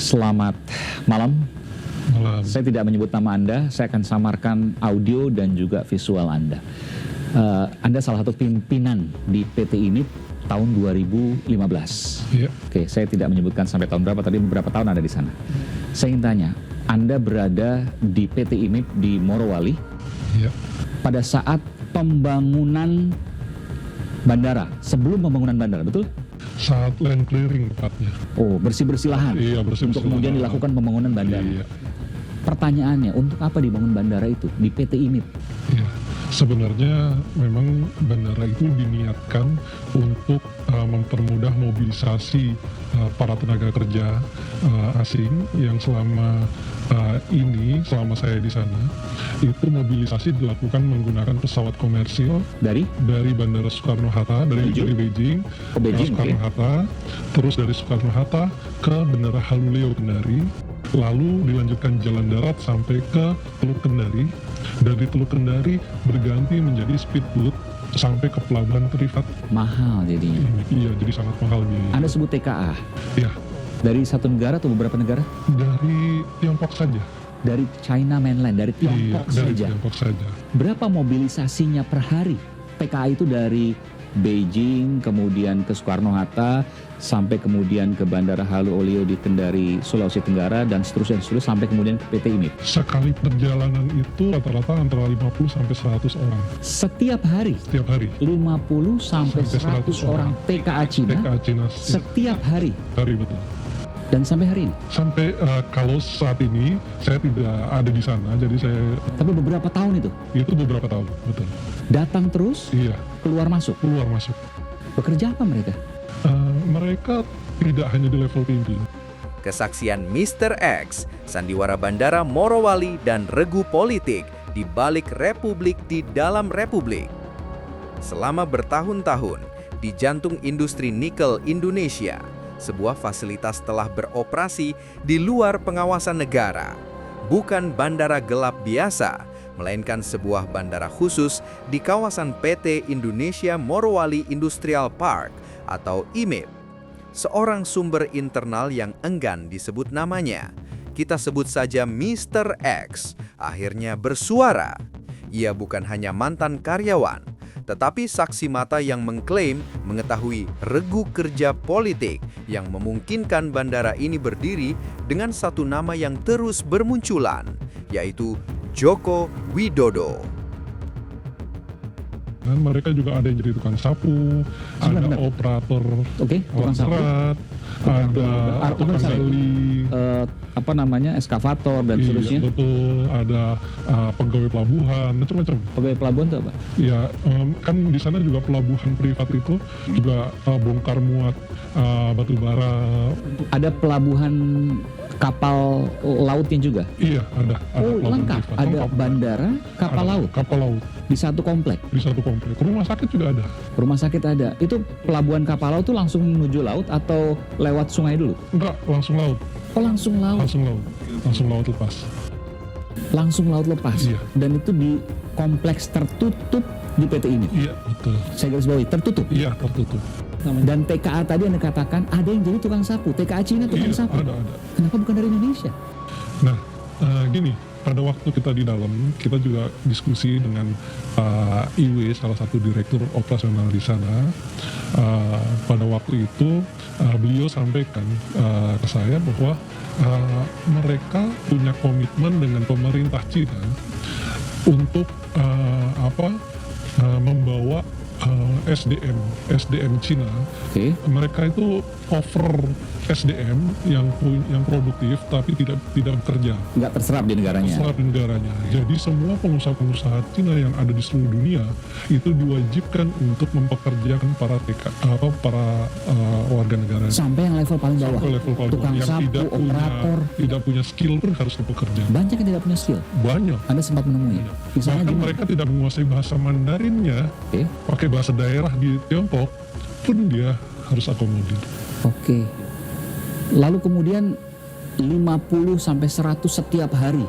Selamat malam. Malam. Saya tidak menyebut nama Anda, saya akan samarkan audio dan juga visual Anda. Anda salah satu pimpinan di PT IMIP tahun 2015. Iya. Oke, saya tidak menyebutkan sampai tahun berapa, tadi beberapa tahun ada di sana. Saya ingin tanya, Anda berada di PT IMIP di Morowali Iya. pada saat pembangunan bandara, sebelum pembangunan bandara, betul? Saat land clearing tepatnya. Oh, bersih-bersih lahan. Iya, bersih-bersih untuk kemudian lahan. dilakukan pembangunan bandara. Iya. Pertanyaannya, untuk apa dibangun bandara itu di PT IMIP? Iya. Sebenarnya memang bandara itu diniatkan untuk mempermudah mobilisasi para tenaga kerja asing yang selama saya di sana, itu mobilisasi dilakukan menggunakan pesawat komersil Dari Bandara Soekarno-Hatta, dari Beijing ke Beijing, Soekarno-Hatta, terus dari Soekarno-Hatta ke Bandara Haluleo Kendari, lalu dilanjutkan jalan darat sampai ke Teluk Kendari. Dari Teluk Kendari berganti menjadi speedboat sampai ke Pelabuhan Privat. mahal jadinya. Iya, jadi sangat mahal biaya. Anda sebut TKA Ya, dari satu negara atau beberapa negara? dari Tiongkok saja. Dari China mainland, dari Iya, Tiongkok dari saja. Tiongkok saja. Berapa mobilisasinya per hari? TKA itu dari Beijing, kemudian ke Soekarno-Hatta, sampai kemudian ke Bandara Haluleo di Kendari, Sulawesi Tenggara, dan seterusnya sampai kemudian ke PT IMIP. Sekali perjalanan itu rata-rata antara 50 sampai 100 orang Setiap hari, setiap hari. 50 sampai 100 orang TKA Cina TKA Cina setiap hari. betul. Dan sampai hari ini. Sampai kalau saat ini saya tidak ada di sana, jadi saya Tapi beberapa tahun itu beberapa tahun, betul. datang terus, Iya, keluar masuk. keluar masuk. Bekerja apa mereka? Mereka tidak hanya di level pimpinan. Kesaksian Mr. X, sandiwara bandara Morowali dan regu politik di balik republik di dalam republik. Selama bertahun-tahun di jantung industri nikel Indonesia, sebuah fasilitas telah beroperasi di luar pengawasan negara. Bukan bandara gelap biasa, melainkan sebuah bandara khusus di kawasan PT Indonesia Morowali Industrial Park atau IMIP. Seorang sumber internal yang enggan disebut namanya, kita sebut saja Mr. X, akhirnya bersuara. Ia bukan hanya mantan karyawan, tetapi saksi mata yang mengklaim mengetahui regu kerja politik yang memungkinkan bandara ini berdiri dengan satu nama yang terus bermunculan, yaitu Joko Widodo. Dan mereka juga ada yang jadi tukang sapu, ada Benar. operator Oke, tukang sapu. serat, ada tukang gali, eskavator dan iya, seterusnya. betul, ada pegawai pelabuhan, macam-macam. Pegawai pelabuhan itu apa? Ya, kan di sana juga pelabuhan privat itu juga bongkar muat batu bara. Ada pelabuhan kapal lautnya juga. Iya, ada Oh, pelabuhan lengkap. privat. Ada Lengkap. bandara, kapal Ada laut Kapal laut di satu komplek. di satu komplek. Rumah sakit juga ada. Rumah sakit ada. Itu pelabuhan kapal laut itu langsung menuju laut atau lewat sungai dulu? Enggak, langsung laut, Oh, langsung laut. langsung laut lepas. Langsung laut lepas. Iya. Dan itu di kompleks tertutup di PT ini. Iya, betul. Saya garis bawahi, tertutup. Iya, tertutup. Dan TKA tadi Anda katakan ada yang jadi tukang sapu. TKA Cina tukang Iya, sapu. ada. Kenapa bukan dari Indonesia? Nah, gini, pada waktu kita di dalam, kita juga diskusi dengan IW, salah satu direktur operasional di sana. Pada waktu itu, beliau sampaikan ke saya bahwa mereka punya komitmen dengan pemerintah Cina untuk membawa SDM Cina. Oke. Mereka itu over SDM yang produktif tapi tidak bekerja, Nggak terserap di negaranya. serap di negaranya. Jadi semua pengusaha-pengusaha Cina yang ada di seluruh dunia itu diwajibkan untuk mempekerjakan para warga negara. Sampai yang level paling bawah. Sampai level paling Tukang bawah, yang sapu, operator. tidak punya skill pun harus bekerja. Banyak yang tidak punya skill. Banyak. Anda sempat menemui. Misalnya Bahkan gimana? mereka tidak menguasai bahasa Mandarinnya, Oke. pakai bahasa daerah di Tiongkok pun dia harus akomodir. Oke. Lalu kemudian 50 sampai 100 setiap hari.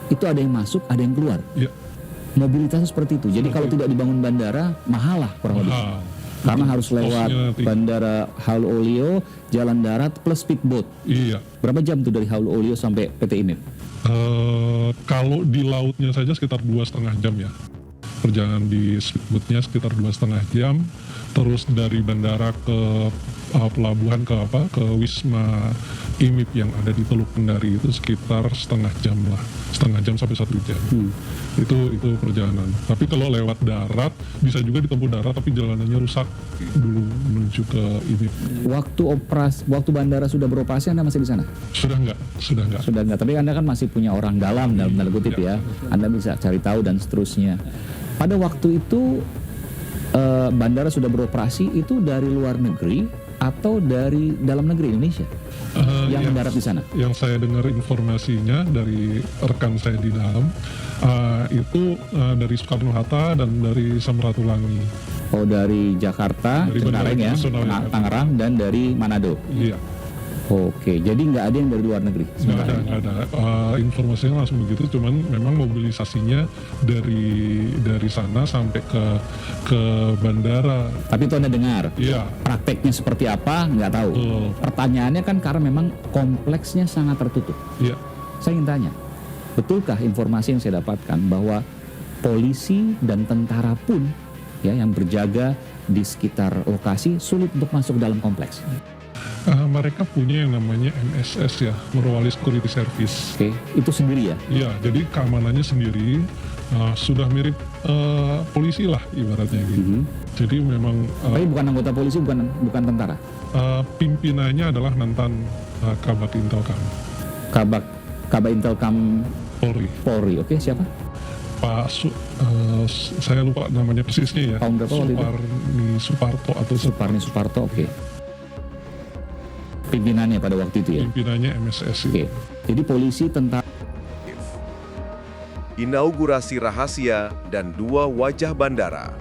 Itu ada yang masuk, ada yang keluar. Ya, Mobilitasnya seperti itu. Jadi kalau tidak dibangun bandara, mahal lah kurang lebih. mahal. Karena harus lewat Posnya nanti. Bandara Halu Olio, jalan darat plus speedboat. Iya. Berapa jam tuh dari Halu Olio sampai PT IMIP? Kalau di lautnya saja sekitar 2,5 jam ya. Perjalanan di speedboatnya sekitar 2,5 jam. Terus dari bandara ke pelabuhan ke Wisma IMIP yang ada di Teluk Kendari itu sekitar setengah jam lah, setengah jam sampai 1 jam. Itu perjalanan. Tapi kalau lewat darat bisa juga ditempuh darat, tapi jalanannya rusak dulu menuju ke IMIP. Waktu bandara sudah beroperasi Anda masih di sana? Sudah enggak. Sudah enggak, tapi Anda kan masih punya orang dalam tanda kutip ya. Anda bisa cari tahu dan seterusnya. Pada waktu itu bandara sudah beroperasi itu dari luar negeri atau dari dalam negeri Indonesia yang mendarat di sana? Yang saya dengar informasinya dari rekan saya di dalam itu dari Soekarno-Hatta dan dari Samratulangi. Oh, dari Jakarta, Dari Cengkareng ya, Bandara Internasional ya. Tangerang, dan dari Manado. Iya. Oke, jadi nggak ada yang dari luar negeri? Nggak ada. Informasinya langsung begitu, cuman memang mobilisasinya dari sana sampai ke bandara. Tapi itu Anda dengar? Iya. Prakteknya seperti apa? Nggak tahu. Pertanyaannya kan karena memang kompleksnya sangat tertutup. Iya. Saya ingin tanya, betulkah informasi yang saya dapatkan bahwa polisi dan tentara pun ya yang berjaga di sekitar lokasi sulit untuk masuk dalam kompleks? Mereka punya yang namanya MSS ya, Morowali Security Service. Oke, itu sendiri ya? Iya, jadi keamanannya sendiri sudah mirip polisi lah ibaratnya gitu. Jadi memang Tapi bukan anggota polisi, bukan tentara? pimpinannya adalah mantan Kabak Intelkam Kabak Intelkam Polri. Oke, siapa? Pak saya lupa namanya persisnya ya. Tahun berapa waktu itu? Suparto atau Suparni Suparto, oke. Pimpinannya pada waktu itu ya? pimpinannya MSS. Oke, jadi polisi, tentara. Inaugurasi rahasia dan 2 wajah bandara.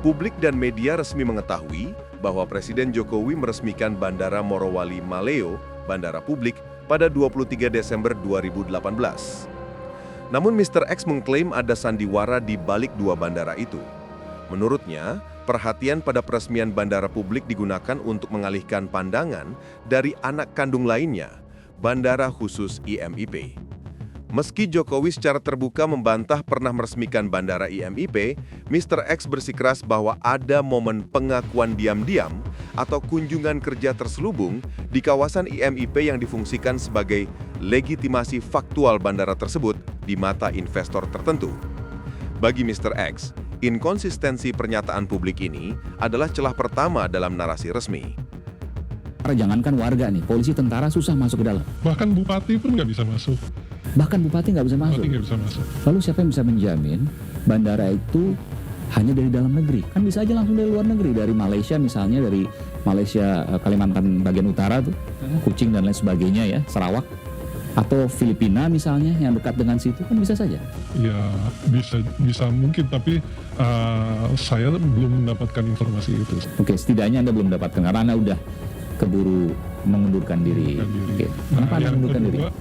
Publik dan media resmi mengetahui bahwa Presiden Jokowi meresmikan Bandara Morowali Maleo, bandara publik, pada 23 Desember 2018. Namun Mr. X mengklaim ada sandiwara di balik 2 bandara itu. Menurutnya, perhatian pada peresmian bandara publik digunakan untuk mengalihkan pandangan dari anak kandung lainnya, Bandara Khusus IMIP. Meski Jokowi secara terbuka membantah pernah meresmikan Bandara IMIP, Mr. X bersikeras bahwa ada momen pengakuan diam-diam atau kunjungan kerja terselubung di kawasan IMIP yang difungsikan sebagai legitimasi faktual bandara tersebut di mata investor tertentu. Bagi Mr. X, inkonsistensi pernyataan publik ini adalah celah pertama dalam narasi resmi. Jangankan warga nih, polisi, tentara susah masuk ke dalam. Bahkan bupati pun nggak bisa masuk. Bahkan bupati nggak bisa masuk. Bupati nggak bisa masuk. Lalu siapa yang bisa menjamin bandara itu hanya dari dalam negeri? Kan bisa aja langsung dari luar negeri, dari Malaysia misalnya, dari Malaysia, Kalimantan bagian utara tuh, Kucing dan lain sebagainya ya, Sarawak. Atau Filipina misalnya yang dekat dengan situ, kan bisa saja. Ya bisa mungkin, tapi saya belum mendapatkan informasi itu. Oke, setidaknya Anda belum mendapatkan karena Anda udah keburu mengundurkan diri. Oke. Kenapa Anda yang mengundurkan diri? kedua,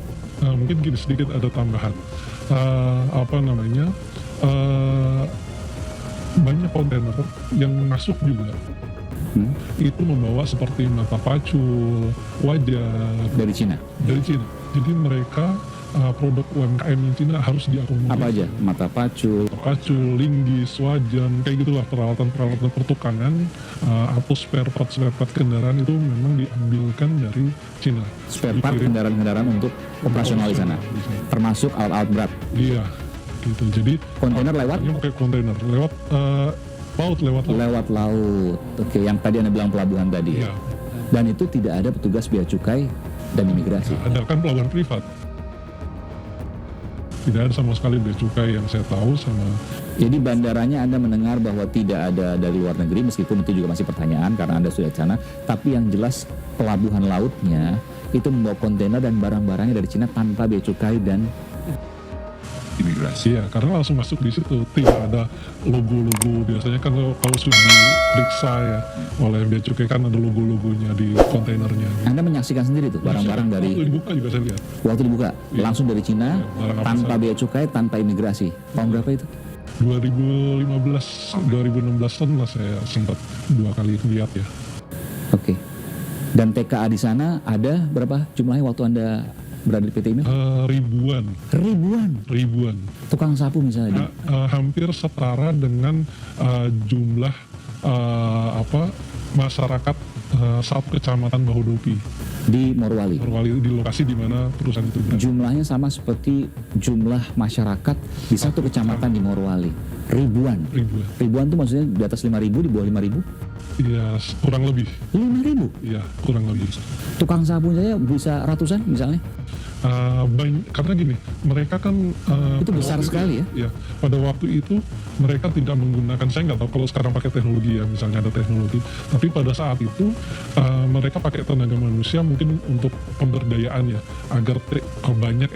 mungkin gini sedikit ada tambahan. Banyak kontainer yang masuk juga. Itu membawa seperti mata pacul, wajah Dari Cina. dari Cina. Jadi mereka produk UMKM yang Cina harus diakomodir. Apa aja? Mata pacul. Pacul, linggis, wajan, kayak gitulah peralatan-peralatan pertukangan atau spare part kendaraan itu memang diambilkan dari Cina. Spare part Dikirim. kendaraan-kendaraan untuk operasional di sana. Termasuk alat-alat berat. Iya, gitu. Jadi Kontainer lewat? ini pakai kontainer lewat laut. Lewat laut. Oke, yang tadi Anda bilang pelabuhan tadi. Iya. Dan itu tidak ada petugas bea cukai dan imigrasi. Ada kan pelabuhan privat. Tidak ada sama sekali bea cukai yang saya tahu sama. Jadi bandaranya Anda mendengar bahwa tidak ada dari luar negeri, meskipun itu juga masih pertanyaan karena Anda sudah di sana. Tapi yang jelas pelabuhan lautnya itu membawa kontainer dan barang-barangnya dari Cina tanpa bea cukai dan imigrasi ya, karena langsung masuk di situ, tidak ada logo-logo. Biasanya kan kalau sudah diperiksa ya oleh bea cukai kan ada logo-logonya di kontainernya. Anda menyaksikan sendiri tuh barang-barang dari Waktu dibuka juga saya lihat. waktu dibuka Iya. langsung dari Cina Iya, barang apa tanpa saja. bea cukai, tanpa imigrasi. Tahun berapa itu? 2015, 2016 lah saya sempat 2 kali lihat ya. Oke. Dan TKA di sana ada berapa jumlahnya waktu Anda berada di PT IMEF? Ribuan. Ribuan. Tukang sapu misalnya. Hampir setara dengan jumlah masyarakat satu kecamatan Bahodopi Di Morowali. di lokasi di mana perusahaan itu berada. Jumlahnya sama seperti jumlah masyarakat di satu kecamatan di Morowali. Ribuan tuh maksudnya di atas 5.000, di bawah 5.000? Iya, kurang lebih. 5.000? Iya, kurang lebih. Tukang sapu saja bisa ratusan misalnya? Karena gini, mereka kan Itu besar sekali ya? Ya, pada waktu itu mereka tidak menggunakan, saya nggak tahu kalau sekarang pakai teknologi ya, misalnya ada teknologi, tapi pada saat itu mereka pakai tenaga manusia mungkin untuk pemberdayaan ya, agar banyak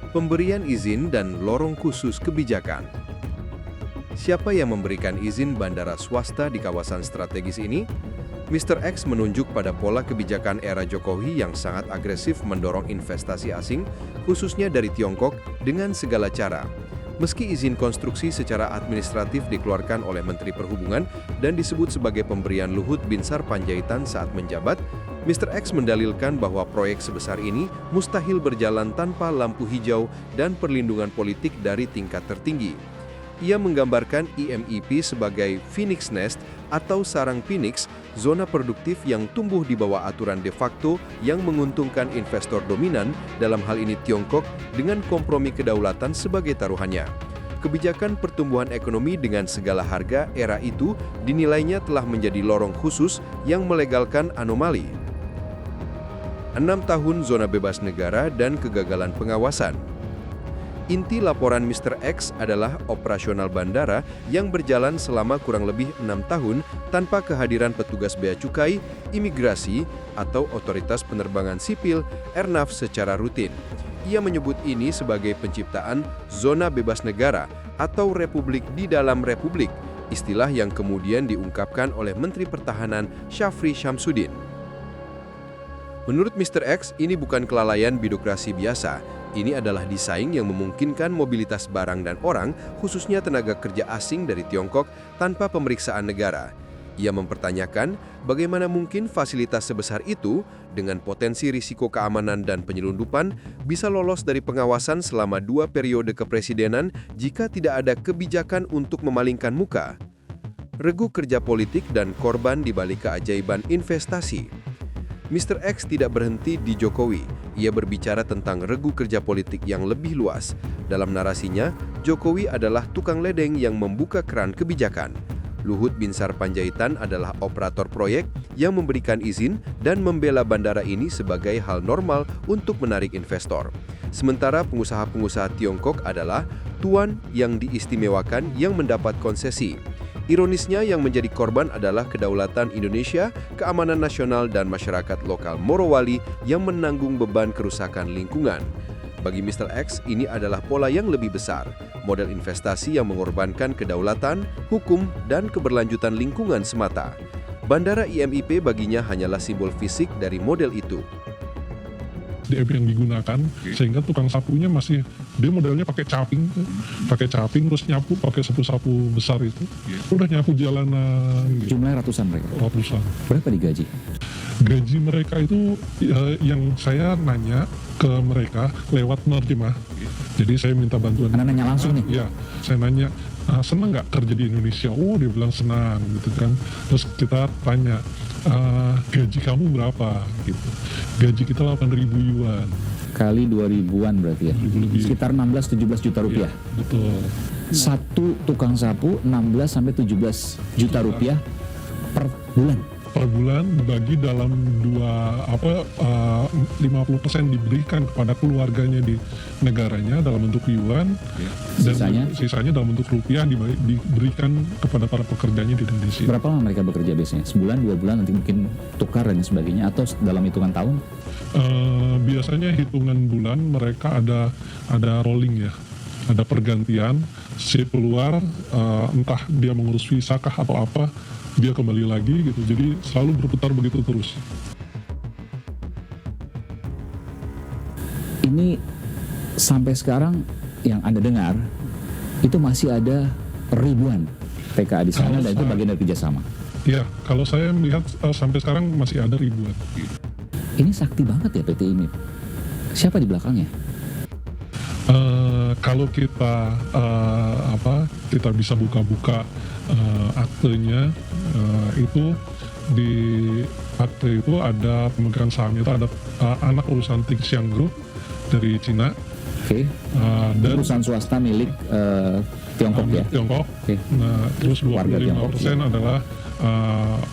Pemberian izin dan lorong khusus kebijakan. Siapa yang memberikan izin bandara swasta di kawasan strategis ini? Mr. X menunjuk pada pola kebijakan era Jokowi yang sangat agresif mendorong investasi asing, khususnya dari Tiongkok, dengan segala cara. Meski izin konstruksi secara administratif dikeluarkan oleh Menteri Perhubungan dan disebut sebagai pemberian Luhut Binsar Panjaitan saat menjabat, Mr. X mendalilkan bahwa proyek sebesar ini mustahil berjalan tanpa lampu hijau dan perlindungan politik dari tingkat tertinggi. Ia menggambarkan IMEP sebagai Phoenix Nest atau sarang Phoenix, zona produktif yang tumbuh di bawah aturan de facto yang menguntungkan investor dominan, dalam hal ini Tiongkok, dengan kompromi kedaulatan sebagai taruhannya. Kebijakan pertumbuhan ekonomi dengan segala harga era itu dinilainya telah menjadi lorong khusus yang melegalkan anomali. 6 tahun zona bebas negara dan kegagalan pengawasan. Inti laporan Mr. X adalah operasional bandara yang berjalan selama kurang lebih 6 tahun tanpa kehadiran petugas bea cukai, imigrasi, atau otoritas penerbangan sipil (Airnav) secara rutin. Ia menyebut ini sebagai penciptaan zona bebas negara atau republik di dalam republik, istilah yang kemudian diungkapkan oleh Menteri Pertahanan Syafri Syamsuddin. Menurut Mr. X, ini bukan kelalaian birokrasi biasa. Ini adalah desain yang memungkinkan mobilitas barang dan orang, khususnya tenaga kerja asing dari Tiongkok, tanpa pemeriksaan negara. Ia mempertanyakan bagaimana mungkin fasilitas sebesar itu, dengan potensi risiko keamanan dan penyelundupan, bisa lolos dari pengawasan selama 2 periode kepresidenan jika tidak ada kebijakan untuk memalingkan muka. Regu kerja politik dan korban di balik keajaiban investasi. Mr. X tidak berhenti di Jokowi. Ia berbicara tentang regu kerja politik yang lebih luas. Dalam narasinya, Jokowi adalah tukang ledeng yang membuka keran kebijakan. Luhut Binsar Panjaitan adalah operator proyek yang memberikan izin dan membela bandara ini sebagai hal normal untuk menarik investor. Sementara pengusaha-pengusaha Tiongkok adalah tuan yang diistimewakan yang mendapat konsesi. Ironisnya, yang menjadi korban adalah kedaulatan Indonesia, keamanan nasional, dan masyarakat lokal Morowali yang menanggung beban kerusakan lingkungan. Bagi Mr. X, ini adalah pola yang lebih besar, model investasi yang mengorbankan kedaulatan, hukum, dan keberlanjutan lingkungan semata. Bandara IMEP baginya hanyalah simbol fisik dari model itu. SDM yang digunakan, sehingga tukang sapunya masih, dia modelnya pakai caping terus nyapu pakai sapu-sapu besar itu, udah nyapu jalanan gitu. Jumlahnya ratusan mereka? Ratusan. Berapa digaji? Gaji mereka itu yang saya nanya ke mereka lewat nerjemah, jadi saya minta bantuan. Anda nanya langsung nih? Ya, saya nanya, senang nggak kerja di Indonesia? Oh, dia bilang senang gitu kan. Terus kita tanya, gaji kamu berapa gitu. Gaji kita 8.000 yuan. Kali 2.000-an berarti ya? Lebih. Sekitar 16-17 juta rupiah? Ya, betul. Satu tukang sapu 16-17 juta rupiah per bulan? Per bulan dibagi dalam 50% diberikan kepada keluarganya di negaranya dalam bentuk yuan, dan sisanya dalam bentuk rupiah diberikan kepada para pekerjanya di Indonesia. Berapa lama mereka bekerja biasanya? Sebulan, 2 bulan, nanti mungkin tukar dan sebagainya, atau dalam hitungan tahun? Biasanya hitungan bulan, mereka ada rolling ya, ada pergantian, si keluar, entah dia mengurus visa kah atau apa, dia kembali lagi gitu, jadi selalu berputar begitu terus. Ini sampai sekarang yang Anda dengar, itu masih ada ribuan PKA di sana Kalau dan itu saya- bagian dari kerjasama. Ya, kalau saya melihat sampai sekarang masih ada ribuan. Ini sakti banget ya PT IMIP. Siapa di belakangnya? Kalau kita kita bisa buka-buka aktenya, itu di akte itu ada pemegang saham itu ada anak perusahaan Tingshan Group dari Cina Oke. dan Perusahaan swasta milik Tiongkok ya. Tiongkok. Oke. Nah, terus Warga 25% adalah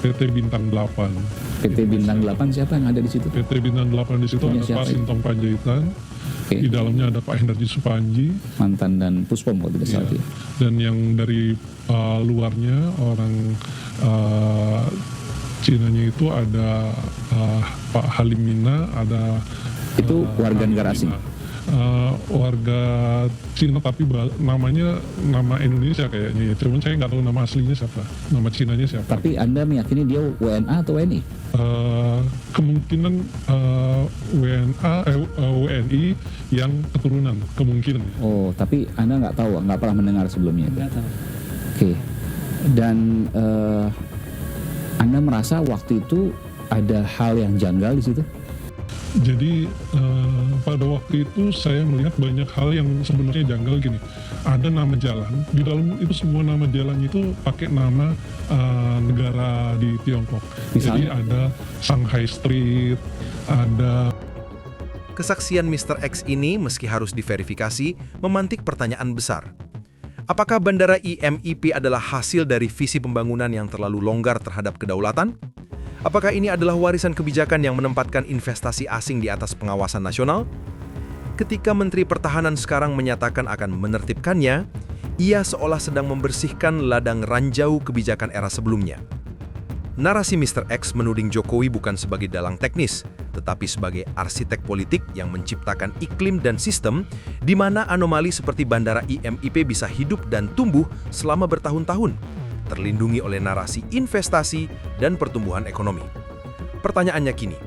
PT Bintang 8. PT Bintang 8 siapa yang ada di situ? PT Bintang 8 di situ Punya ada siapa Pak itu? Sintong Panjaitan. Oke. Di dalamnya ada Pak Hendardi Supanji. Mantan dan Puspom kalau tidak salah Iya. ya. Dan yang dari luarnya orang Cinanya itu ada Pak Halimina, ada Itu warga negara asing. warga Cina tapi namanya nama Indonesia kayaknya ya. Cuman saya nggak tahu nama aslinya siapa, nama Cinanya siapa. Tapi Anda meyakini dia WNA atau WNI? Kemungkinan WNI yang keturunan kemungkinan. Oh, tapi Anda nggak tahu, nggak pernah mendengar sebelumnya. Nggak tahu. Oke. Dan Anda merasa waktu itu ada hal yang janggal di situ? Jadi pada waktu itu saya melihat banyak hal yang sebenarnya janggal gini. Ada nama jalan, di dalam itu semua nama jalan itu pakai nama negara di Tiongkok. Jadi Misalnya? ada Shanghai Street, ada Kesaksian Mr. X ini meski harus diverifikasi, memantik pertanyaan besar. Apakah Bandara IMIP adalah hasil dari visi pembangunan yang terlalu longgar terhadap kedaulatan? Apakah ini adalah warisan kebijakan yang menempatkan investasi asing di atas pengawasan nasional? Ketika Menteri Pertahanan sekarang menyatakan akan menertibkannya, ia seolah sedang membersihkan ladang ranjau kebijakan era sebelumnya. Narasi Mr. X menuding Jokowi bukan sebagai dalang teknis, tetapi sebagai arsitek politik yang menciptakan iklim dan sistem di mana anomali seperti Bandara IMIP bisa hidup dan tumbuh selama bertahun-tahun, terlindungi oleh narasi investasi dan pertumbuhan ekonomi. Pertanyaannya kini,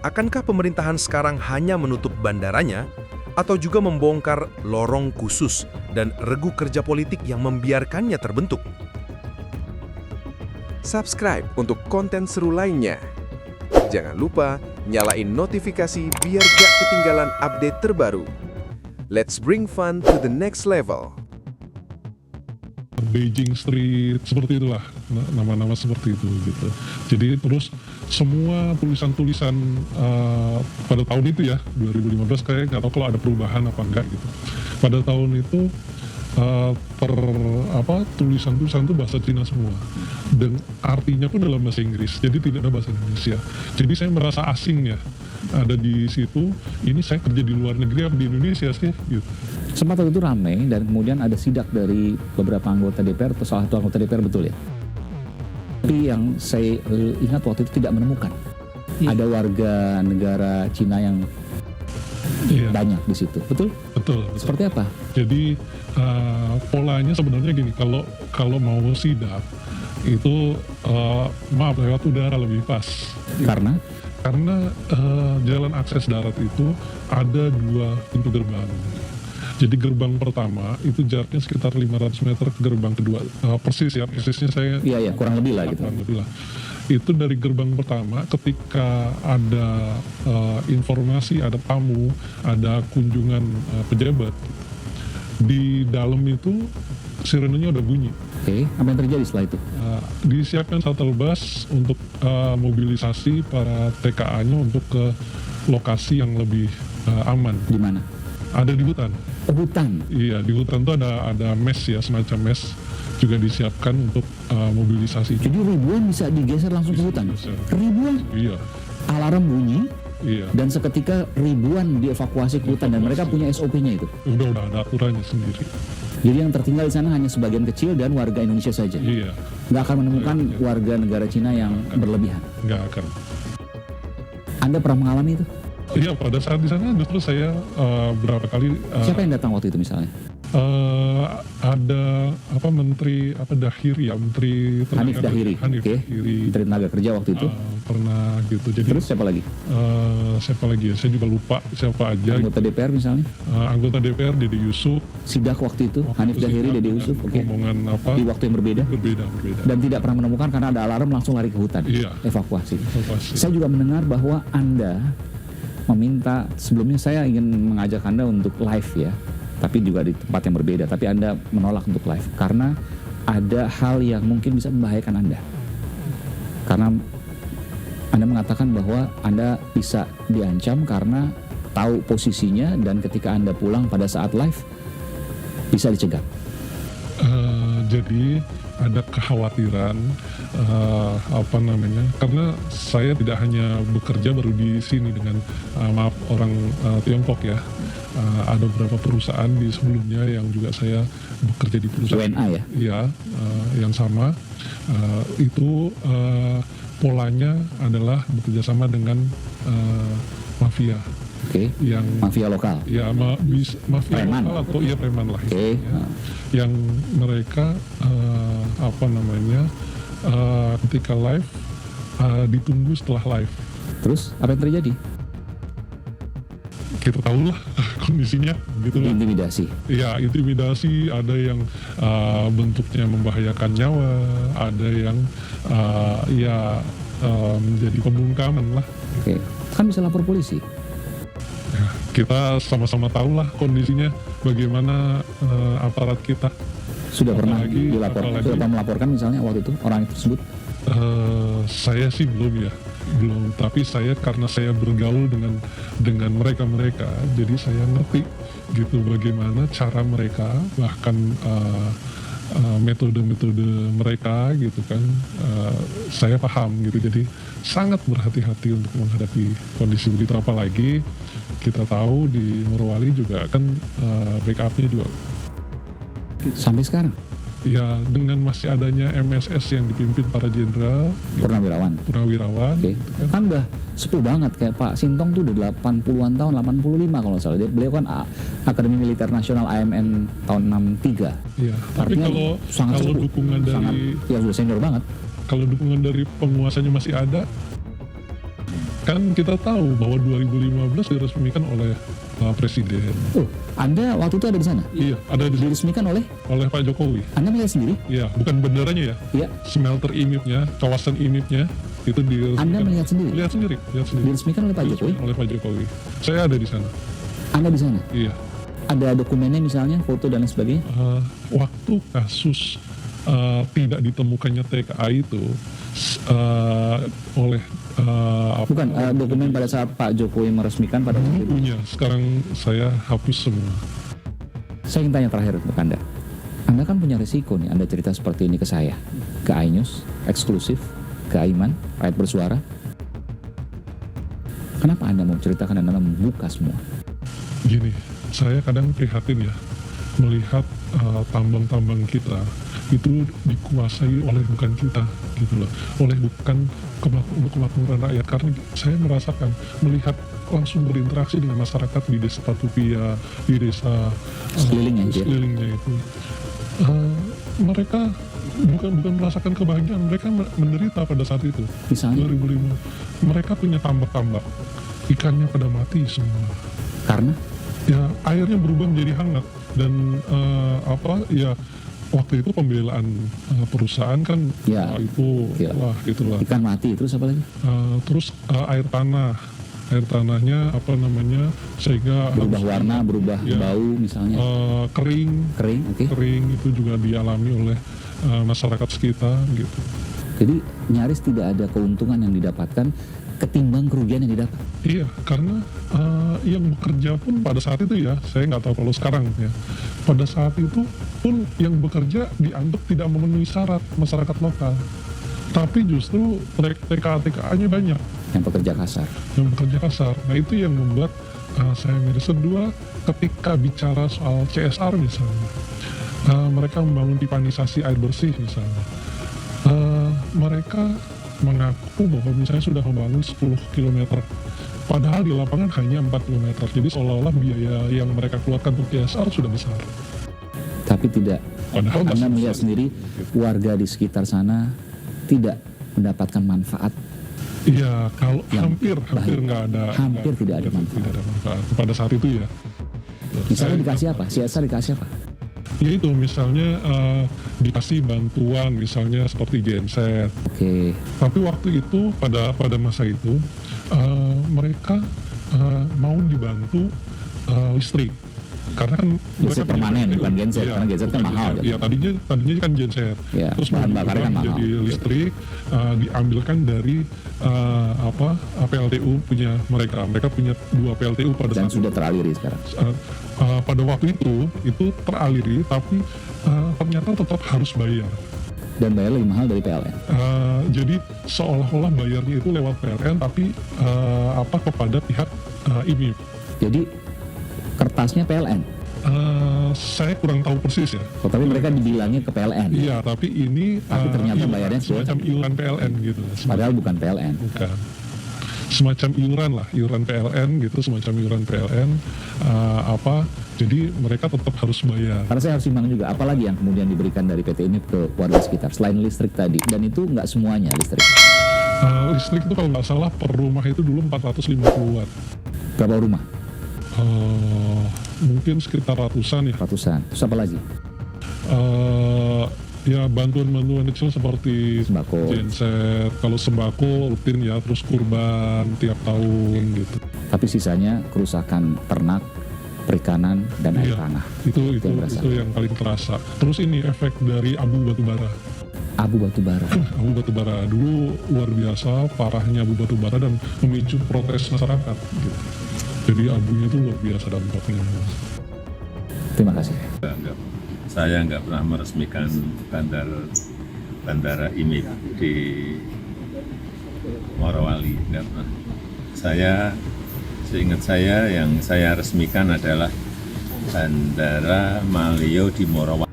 akankah pemerintahan sekarang hanya menutup bandaranya atau juga membongkar lorong khusus dan regu kerja politik yang membiarkannya terbentuk? Subscribe untuk konten seru lainnya. Jangan lupa nyalain notifikasi biar gak ketinggalan update terbaru. Let's bring fun to the next level. Beijing Street, seperti itulah nama-nama seperti itu gitu. Jadi terus semua tulisan-tulisan pada tahun itu ya 2015 kayak nggak tahu kalau ada perubahan apa enggak gitu. Pada tahun itu tulisan-tulisan itu bahasa Cina semua dan artinya pun dalam bahasa Inggris, jadi tidak ada bahasa Indonesia. Jadi saya merasa asing ya ada di situ. Ini saya kerja di luar negeri apa di Indonesia sih gitu. Sempat waktu itu ramai dan kemudian ada sidak dari beberapa anggota DPR atau salah satu anggota DPR, betul ya? Tapi yang saya ingat waktu itu tidak menemukan. Iya. Ada warga negara Cina yang Iya, banyak di situ, betul? betul. Seperti apa? Jadi polanya sebenarnya gini, kalau mau sidak itu maaf lewat udara lebih pas. Karena Karena jalan akses darat itu ada 2 pintu gerbang. Jadi gerbang pertama itu jaraknya sekitar 500 meter ke gerbang kedua. Persisnya saya iya kurang lebih lah gitu. kurang lebih lah. Itu dari gerbang pertama ketika ada informasi, ada tamu, ada kunjungan pejabat. Di dalam itu sirenenya udah bunyi. Oke, apa yang terjadi setelah itu? Disiapkan shuttle bus untuk mobilisasi para TKA-nya untuk ke lokasi yang lebih aman. Di mana? Ada di hutan. Oh, hutan. Iya, di hutan tuh ada mes ya, semacam mes juga disiapkan untuk mobilisasi. Jadi ribuan bisa digeser langsung ke hutan? Bisa. Ribuan? Iya, Alarm bunyi iya. dan seketika ribuan dievakuasi ke hutan dan mereka punya SOP-nya itu. Udah ada aturannya sendiri. Jadi yang tertinggal di sana hanya sebagian kecil dan warga Indonesia saja. Iya, Nggak akan menemukan Iya. warga negara Cina yang berlebihan. nggak akan. Anda pernah mengalami itu? Iya, pada saat di sana justru saya berapa kali Siapa yang datang waktu itu misalnya? Ada Menteri Dahiri ya, Menteri Hanif Dahiri, Hanif oke. Dahiri. Menteri Tenaga Kerja waktu itu. Pernah gitu. Jadi Terus siapa lagi? siapa lagi ya? Saya juga lupa siapa aja. Anggota DPR misalnya? Anggota DPR Deddy Yusuf. Sidak waktu itu, Hanif Dahiri, Deddy Yusuf, oke. Omongan Di waktu yang berbeda. berbeda. Dan tidak pernah menemukan karena ada alarm langsung lari ke hutan. Iya. Evakuasi. Evakuasi. Saya juga mendengar bahwa Anda meminta, sebelumnya saya ingin mengajak Anda untuk live ya, tapi juga di tempat yang berbeda, tapi Anda menolak untuk live karena ada hal yang mungkin bisa membahayakan Anda. Karena Anda mengatakan bahwa Anda bisa diancam karena tahu posisinya dan ketika Anda pulang pada saat live bisa dicegat. Jadi ada kekhawatiran karena saya tidak hanya bekerja baru di sini dengan maaf orang Tiongkok ya. Ada beberapa perusahaan di sebelumnya yang juga saya bekerja di perusahaan WNA ya? Iya, yang sama. Itu polanya adalah bekerja sama dengan mafia. Oke. Yang Mafia lokal. ya mafia Preman. lokal atau iya preman lah. Oke. istilahnya. Yang mereka ketika live ditunggu setelah live. Terus apa yang terjadi? Kita tahulah kondisinya gitu lah. Intimidasi. Ya, intimidasi, ada yang bentuknya membahayakan nyawa, ada yang menjadi pembungkaman lah. Oke. Kan bisa lapor polisi. Ya, kita sama-sama tahulah kondisinya, bagaimana aparat kita. Sudah pernah Apalagi- dilapor, apalagi- sudah pernah melaporkan misalnya waktu itu orang tersebut? Saya sih belum ya, belum. Tapi saya karena saya bergaul dengan mereka, jadi saya ngerti gitu bagaimana cara mereka, bahkan metode-metode mereka gitu kan. Saya paham gitu, jadi sangat berhati-hati untuk menghadapi kondisi begitu. Apalagi kita tahu di Morowali juga kan backupnya juga Sampai sekarang? ya, dengan masih adanya MSS yang dipimpin para jenderal, Purnawirawan. purnawirawan. Oke. Kan udah sepuh banget, kayak Pak Sintong tuh udah 80-an tahun, 85 kalau nggak salah. Beliau kan Akademi Militer Nasional AMN tahun 63. Iya, tapi Artinya kalau sangat kalau sepuh, dukungan sangat, dari ya sudah senior banget. kalau dukungan dari penguasanya masih ada, kan kita tahu bahwa 2015 diresmikan oleh Presiden. Oh, Anda waktu itu ada di sana? Iya, ada Diresmikan oleh oleh Pak Jokowi. Anda melihat sendiri? Iya, bukan bandaranya ya, Iya. smelter IMIP-nya, kawasan IMIP-nya itu diresmikan. Anda melihat sendiri? Lihat sendiri. Diresmikan oleh Pak Jokowi? Oleh Pak Jokowi. Saya ada di sana. Anda di sana? Iya. Ada dokumennya misalnya, foto dan lain sebagainya? Waktu kasus tidak ditemukannya TKA itu oleh Bukan, dokumen pada saat Pak Jokowi meresmikan pada waktu itu. punya, sekarang saya hapus semua. Saya ingin tanya terakhir untuk Anda. Anda kan punya risiko nih, Anda cerita seperti ini ke saya, ke iNews, eksklusif, ke Aiman, Rakyat Bersuara. Kenapa Anda mau ceritakan dan Anda membuka semua? Gini, saya kadang prihatin ya, melihat tambang-tambang kita itu dikuasai oleh bukan kita gitu loh, oleh bukan kemakmuran rakyat. Karena saya merasakan, melihat langsung berinteraksi dengan masyarakat di desa Patupia, di desa Sekelilingnya, Jir. sekelilingnya itu, mereka bukan merasakan kebahagiaan, mereka menderita pada saat itu. Misalnya? 2005 mereka punya tambak-tambak, ikannya pada mati semua. Karena Ya, airnya berubah menjadi hangat dan waktu itu pembelaan perusahaan kan Ya, itu ya. wah itulah. ikan mati, terus apa lagi? Terus air tanahnya sehingga Berubah harus, warna, berubah Ya. bau misalnya. kering Kering, oke. itu juga dialami oleh masyarakat sekitar gitu. Jadi nyaris tidak ada keuntungan yang didapatkan ketimbang kerugian yang didapat. Iya, karena yang bekerja pun pada saat itu ya, saya nggak tahu kalau sekarang ya, pada saat itu pun yang bekerja dianggap tidak memenuhi syarat masyarakat lokal. Tapi justru TKA-TKA-nya banyak Yang pekerja kasar. yang bekerja kasar. Nah itu yang membuat saya miris. Kedua, ketika bicara soal CSR misalnya, mereka membangun pipanisasi air bersih misalnya. Mereka mengaku bahwa misalnya sudah membangun 10 km, padahal di lapangan hanya 4 km. Jadi seolah-olah biaya yang mereka keluarkan untuk CSR sudah besar. Tapi tidak, Padahal Anda nggak melihat selesai. sendiri warga di sekitar sana tidak mendapatkan manfaat. Iya, kalau Yang hampir baik. nggak ada, Hampir tidak ada manfaat. Tidak ada manfaat pada saat itu ya. Misalnya Saya- dikasih apa? CSR dikasih apa? Ya itu misalnya dikasih bantuan misalnya seperti genset. Oke, Tapi waktu itu pada masa itu mereka mau dibantu listrik. Karena kan Listrik permanen, bukan genset, Iya, karena genset kan bukan mahal. genset. Iya, tadinya kan genset. Ya, Terus bahan mau bakarnya kan diubah mahal. jadi listrik, diambilkan dari PLTU punya mereka. Mereka punya 2 PLTU pada dan saat sudah teraliri sekarang. pada waktu itu teraliri, tapi ternyata tetap harus bayar. Dan bayar lebih mahal dari PLN. Jadi seolah-olah bayarnya itu lewat PLN, tapi kepada pihak IMIP. Jadi kertasnya PLN. Saya kurang tahu persis ya. Oh, tapi mereka dibilangnya ke PLN. Iya, tapi ini Tapi ternyata bayarnya ke- semacam iuran PLN gitu. Padahal bukan PLN. Bukan. Semacam iuran lah, iuran PLN gitu, semacam iuran PLN. Jadi mereka tetap harus bayar. Karena saya harus simbang juga, apalagi yang kemudian diberikan dari PT ini ke warga sekitar selain listrik tadi. Dan itu nggak semuanya listrik. Listrik itu kalau nggak salah per rumah itu dulu 450 watt. Berapa rumah? Mungkin sekitar ratusan ya. Ratusan. Terus apa lagi? Ya bantuan-bantuan kecil seperti Sembako. genset, kalau sembako rutin ya, terus kurban tiap tahun gitu. Tapi sisanya kerusakan ternak, perikanan, dan air Iya. tanah. Itu yang berasa. itu yang paling terasa. Terus ini efek dari abu batubara. Abu batubara. Abu batubara dulu luar biasa parahnya abu batubara dan memicu protes masyarakat. Gitu. Jadi abunya itu luar biasa dampaknya. Terima kasih. Saya nggak pernah meresmikan bandara IMIP di Morowali, nggak pernah. Seingat saya yang saya resmikan adalah Bandara Malio di Morowali.